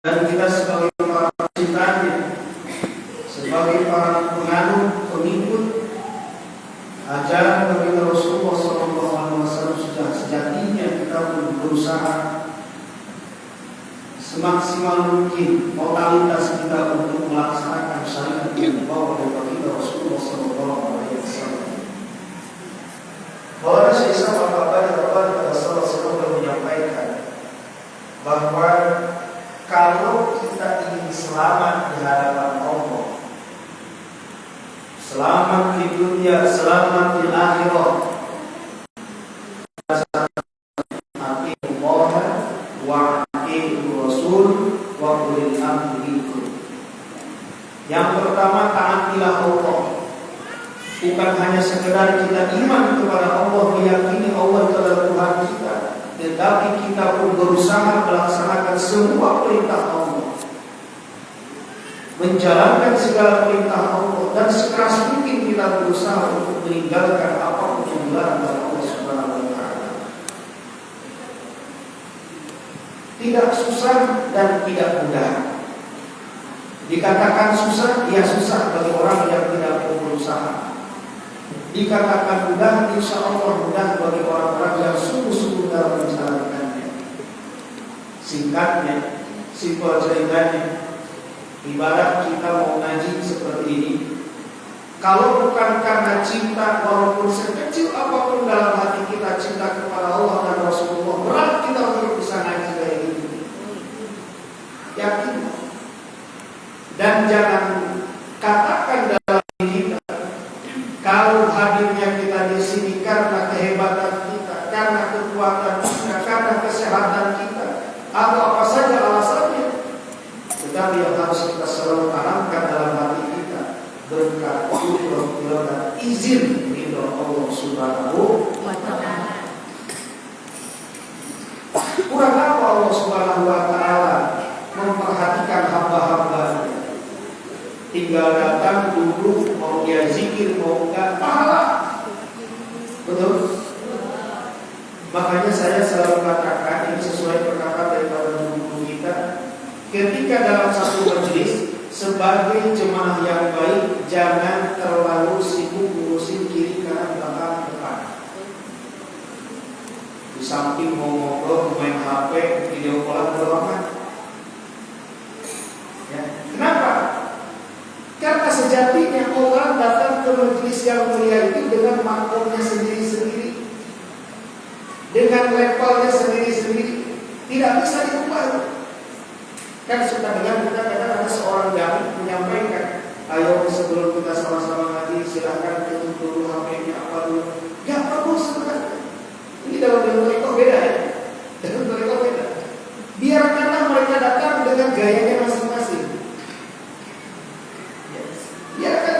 Dan kita sebagai para pecintanya, sebagai para penganut, pengikut ajaran Nabi Rasulullah SAW, sudah sejatinya kita berusaha semaksimal mungkin totalitas kita untuk melaksanakan syariat yang dibawa oleh Nabi Rasulullah SAW. Bahwa Syekh Al-Albani pada salah satu menyampaikan bahwa kalau kita ingin selamat di hadapan Allah, selamat di dunia, selamat di akhirat, atiiullah wa atiiur rasul wa ulil amri minkum. Yang pertama, taatilah Allah. Bukan hanya sekedar kita iman kepada Allah, meyakini Allah adalah Tuhan kita, tetapi kita pun berusaha melaksanakan semua perintah Allah, menjalankan segala perintah Allah, dan sekeras mungkin kita berusaha untuk meninggalkan apapun yang dilarang oleh Allah Subhanahu wa Ta'ala. Tidak susah dan tidak mudah. Dikatakan susah, ya susah bagi orang yang tidak mau berusaha. Dikatakan mudah, insya Allah mudah bagi orang-orang yang sungguh-sungguh dalam menjalankannya. Singkatnya, simpel ceritanya, ibarat kita mau ngaji seperti ini. Kalau bukan karena cinta, walaupun sekecil apapun dalam hati kita, cinta kepada Allah dan Rasulullah, berat kita untuk bisa ngaji kayak gini. Yakin. Dan jangan katakan dalam diri kita, kalau hadirnya kita di sini karena kehebatan kita, karena kekuatan kita, karena kesehatan kita, atau apa saja alasannya. Tetapi yang harus kita selalu tanamkan dalam hati kita, berkat Allah dan izin ridho Allah Subhanahu wa Ta'ala. Kurang apa Allah Subhanahu wa Ta'ala memperhatikan hamba-hambanya? Tinggal datang, duduk, mau dia zikir, mau enggak, pahala. Betul? Makanya saya selalu katakan, ini sesuai perkataan daripada guru kita, ketika dalam satu majelis, sebagai jemaah yang baik, jangan terlalu sibuk ngurusin kiri, kanan, belakang, depan. Di samping mau ngobrol, main HP, video call berulang. Ya. Kenapa? Karena sejatinya orang datang ke majelis yang mulia itu dengan makomnya sendiri-sendiri, dengan levelnya sendiri-sendiri, tidak bisa diubah. Kan suka dengar kita kadang ada seorang jami menyampaikan, ayo sebelum kita sama-sama ngaji silakan tutup dulu HP-nya apa dulu. Gak perlu sebenarnya. Ini dalam mereka beda ya, dalam mereka beda. Biarkanlah mereka datang dengan gayanya masing-masing. Ya kan?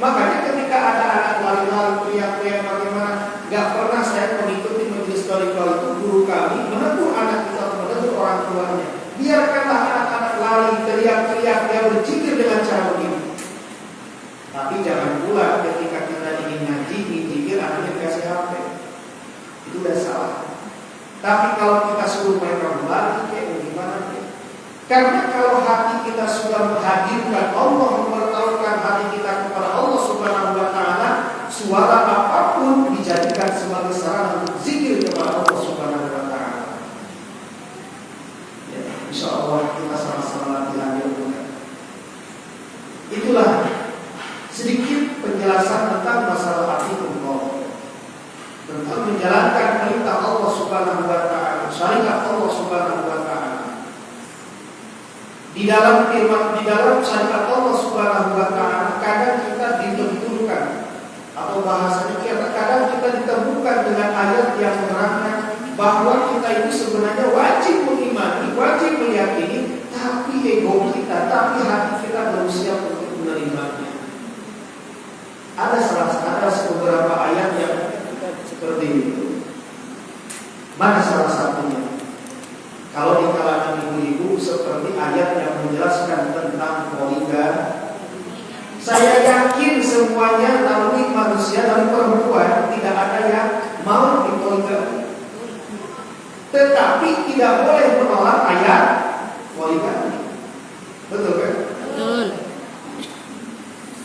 Makanya ketika ada anak lari-lari teriak-teriak bagaimana, gak pernah saya mengikuti majelis tariqah itu, guru kami menegur anak kita, menegur orang tuanya. Biarkanlah anak-anak lari teriak-teriak, dia berzikir dengan cara begini. Tapi jangan pula ketika kita ingin ngaji, ingin zikir, akhirnya kasih HP. Itu udah salah. Tapi kalau kita suruh mereka berlari, kayak gimana? Karena kalau hati kita sudah menghadirkan Allah, mempertaruhkan hati kita kepada Allah Subhanahu wa Ta'ala, suara apapun dijadikan sebagai sarana untuk zikir kepada Allah Subhanahu wa Ta'ala. Ya, insya Allah kita sama-sama latihan ilmu. Itulah sedikit penjelasan tentang masalah atiiullah, tentang menjalankan perintah Allah Subhanahu wa Ta'ala, syariat Allah Subhanahu wa Ta'ala. Di dalam firman, di dalam syariat Allah Subhanahu wa Ta'ala, kadang kita ditentukan, atau bahasanya kadang kita ditemukan dengan ayat yang menerangkan bahwa kita itu sebenarnya wajib mengimani, wajib meyakini, tapi ego kita, tapi hati kita belum siap untuk menerimanya. Ada beberapa ayat yang seperti itu. Mana salah satunya? Kalau di kalangan ibu-ibu seperti ayat yang menjelaskan tentang poligami. Saya yakin semuanya melalui manusia dan perempuan tidak ada yang mau dipoligami. Tetapi tidak boleh menolak ayat poligami. Betul kan? Betul.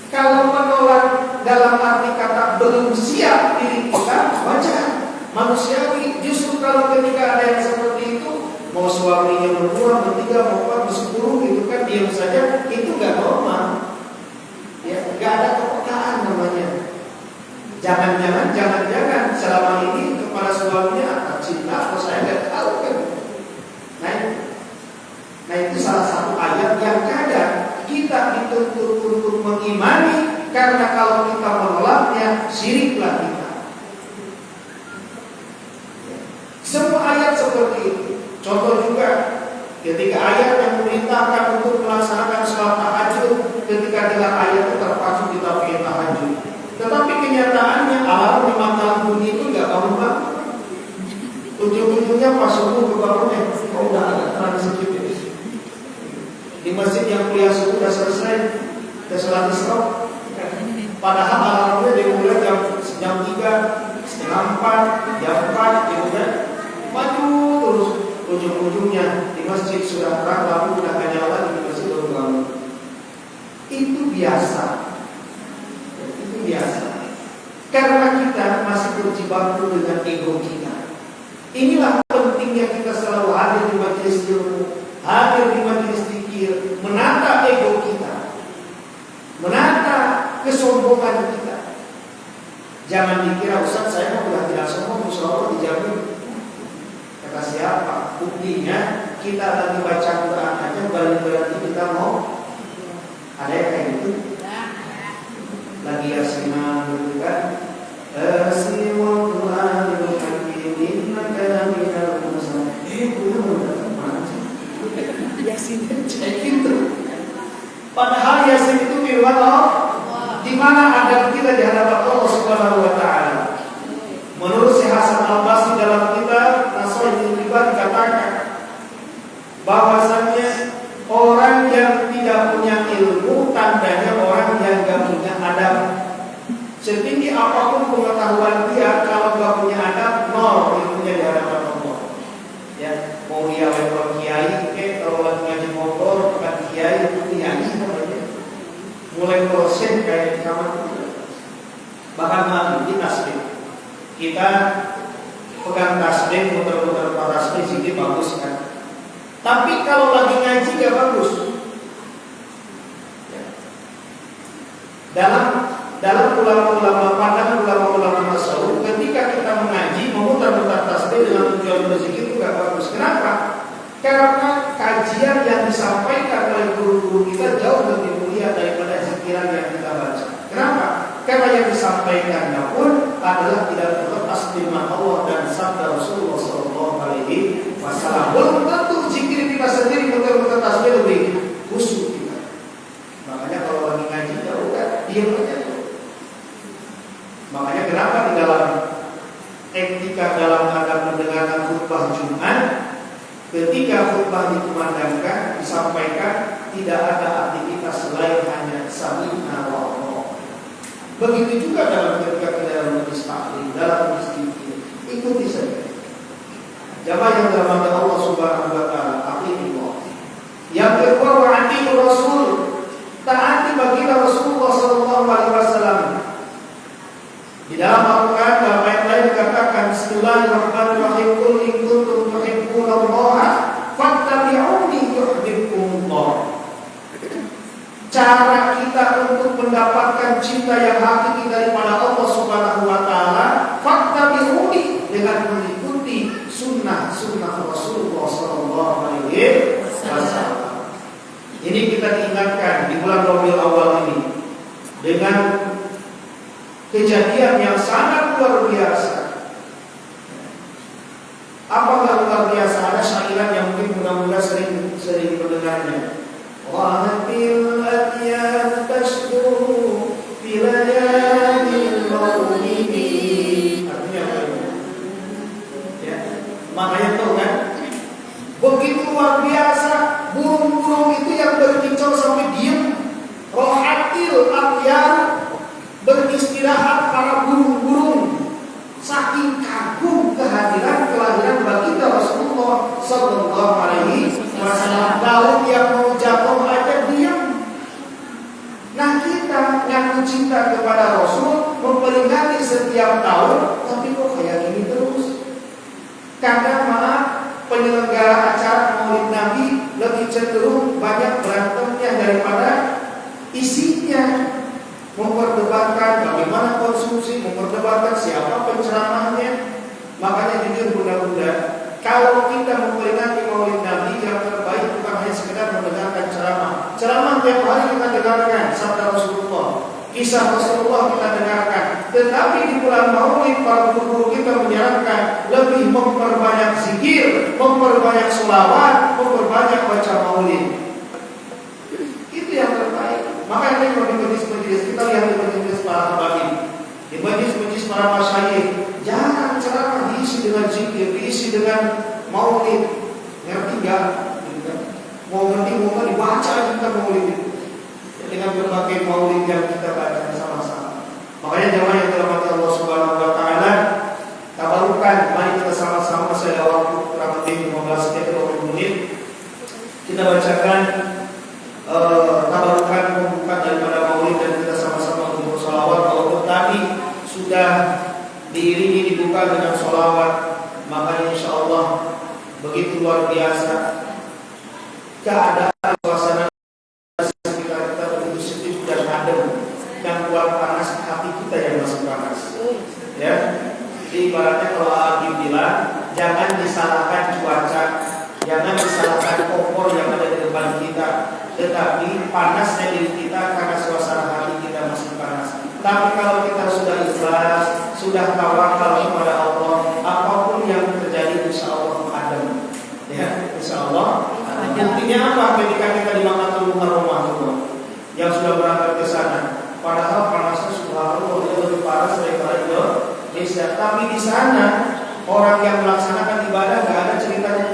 Kalau menolak dalam arti kata belum siap diri kita, wajar, manusiawi. Justru kalau ketika ada yang seperti itu, mau suaminya berdua, bertiga, mau empat, bersepuluh gitu kan, diam saja, itu nggak normal. Ya, nggak ada kepekaan namanya. Jangan selama ini kepada suaminya cinta atau saya nggak tahu kan. Nah itu salah satu ayat yang kadang kita dituntut untuk mengimani, karena kalau kita menolaknya syiriklah kita. Semua ayat seperti itu. Contoh juga ketika ayat yang memerintahkan untuk melaksanakan sholat tahajud, ketika dengar ayat itu terpacu kita pengen tahajud. Tetapi kenyataannya alam di mata bunyi itu nggak bangun-bangun. Ujung-ujungnya pas subuh kebangunnya, udah agak terang sedikit. Di masjid yang kuliah subuh udah selesai, udah sholat isya. Padahal alamnya dimulai jam 3, setengah 4, jam 4, kemudian maju terus. Ujung-ujungnya di masjid sudah terang, lampu udah nyala, di masjid baru bangun. Itu biasa. Itu biasa. Karena kita masih berjibaku dengan ego kita. Inilah pentingnya kita selalu hadir di majelis ilmu, hadir di majelis zikir, menata ego kita, menata kesombongan kita. Jangan dikira Ustaz saya sudah tidak sombong, insyaallah dijamin. Kata siapa? Buktinya kita lagi baca Quran aja berarti kita mau ada yang kayak gitu. Lagi yasinan gitu kan. Asimul Qur'anil Hakim innaka minal mursalin. Benar mana sih? Yasin kayak gitu. Padahal Yasin itu firman Allah. Di mana adab kita di hadapan Allah Subhanahu wa taala. Menurut Syekh Hasan Al-Basri dalam kitab Nasaihul Ibad dikatakan bahwasannya orang yang tidak punya ilmu tandanya orang yang gak punya adab. Setinggi apapun pengetahuan dia, kalau gak punya adab, nol ilmunya di hadapan Allah. Ya, mau dia level kiai, kalau lagi ngaji motor, bukan kiai, itu kiai namanya. Mulai proses kayak di kamar. Bahkan nanti tasbih. Kita pegang tasbih, muter-muter tasbih, sedikit bagus kan. Tapi kalau lagi ngaji gak bagus. Ya. Dalam ulama-ulama pandangan ulama-ulama tasawuf, ketika kita mengaji memutar-mutar tasbih dengan tujuan berzikir itu gak bagus. Kenapa? Karena kajian yang disampaikan oleh guru-guru kita jauh lebih mulia daripada zikiran yang kita baca. Kenapa? Karena yang disampaikannya pun adalah tidak terlepas firman Allah dan sabda Rasulullah SAW. Belum tentu zikir kita sendiri muter-muter tasbih lebih khusyuk kita. Makanya kalau lagi ngaji ya udah diam aja. Makanya kenapa di dalam etika dalam adab mendengarkan khutbah Jumat, ketika khutbah dikumandangkan, disampaikan, tidak ada aktivitas selain hanya sami'na wa ata'na. Begitu juga dalam ketika kita dalam majelis taklim, dalam majelis zikir, ikuti saja. Jamaah yang dirahmati Allah Subhanahu wa taala, aqimullah. Yang kedua, wa'atiqur Rasul. Taati baginda Rasulullah sallallahu alaihi wasallam. Di dalam Al-Qur'an dalam ayat lain dikatakan Bismillahirrahmanirrahim, qul in kuntum tuhibbunallaha fattabi'uni yuhibbukumullah. Cara kita untuk mendapatkan cinta yang hakiki daripada Allah Subhanahu wa taala, fattabi'uni, dengan mengikuti sunnah Rasulullah sallallahu alaihi wasallam. Ini kita diingatkan di bulan Rabiul Awal ini dengan kejadian yang sangat luar biasa. Apakah luar biasa? Ada syairan yang mungkin mudah-mudahan sering mendengarnya. Wahatil atyab tashku fi layalil maulidi. Artinya apa? Ya, makanya tahu kan? Begitu luar biasa, burung-burung itu yang berkicau sampai diam. Rohatil atyab, beristirahat para burung-burung, saking kagum kelahiran baginda Rasulullah sallallahu alaihi wasallam. Daun yang mau jatuh aja cinta kepada Rasul, memperingati setiap tahun, tapi kok kayak gini terus? Kadang maaf, penyelenggara acara Maulid Nabi lebih cenderung banyak berantemnya daripada isinya. Memperdebatkan bagaimana konsumsi, memperdebatkan siapa penceramahnya. Makanya jujur bunda-bunda, kalau kita memperingati Maulid Nabi, yang terbaik bukan hanya sekedar mendengarkan ceramah. Ceramah tiap hari kita dengarkan, sabda Rasulullah, kisah Rasulullah kita dengarkan. Tetapi di bulan Maulid, para guru kita menyarankan lebih memperbanyak zikir, memperbanyak sholawat, memperbanyak baca Maulid. Itu yang terbaik. Makanya kalau di majelis-majelis kita lihat di majelis para habaib, di majelis-majelis para masyayikh, jangan ceramah diisi dengan zikir, diisi dengan Maulid. Ngerti gak? Mau ngerti mau dibaca kita Maulid itu dengan berbagai Maulid yang kita baca sama-sama. Makanya jamaah yang dirahmati Allah Subhanahu wa taala, tabarukan, mari kita sama-sama, saya ada waktu kurang lebih 15 menit atau 20 menit. Kita bacakan tabarukan pembuka daripada Maulid dan kita sama-sama untuk sholawat. Walaupun tadi sudah diiringi dibuka dengan sholawat, makanya insya Allah begitu luar biasa keadaan suasana sekitar kita begitu sejuk dan adem. Yang keluar panas, hati kita yang masih panas. Ya, jadi ibaratnya kalau Abi bilang, jangan disalahkan cuaca, jangan disalahkan kompor yang ada di depan kita, tetapi panasnya diri kita karena suasana hati kita masih panas. Tapi kalau kita sudah ikhlas, sudah tawakal kepada Allah, apapun yang terjadi insya Allah adem. Ya, insya Allah. Intinya apa? Ketika kita di Makatul Mukarramah yang sudah berangkat ke sana, padahal panasnya subhanallah dia lebih panas daripada Indonesia. Tapi di sana orang yang melaksanakan ibadah gak ada ceritanya.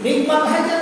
Nikmat aja.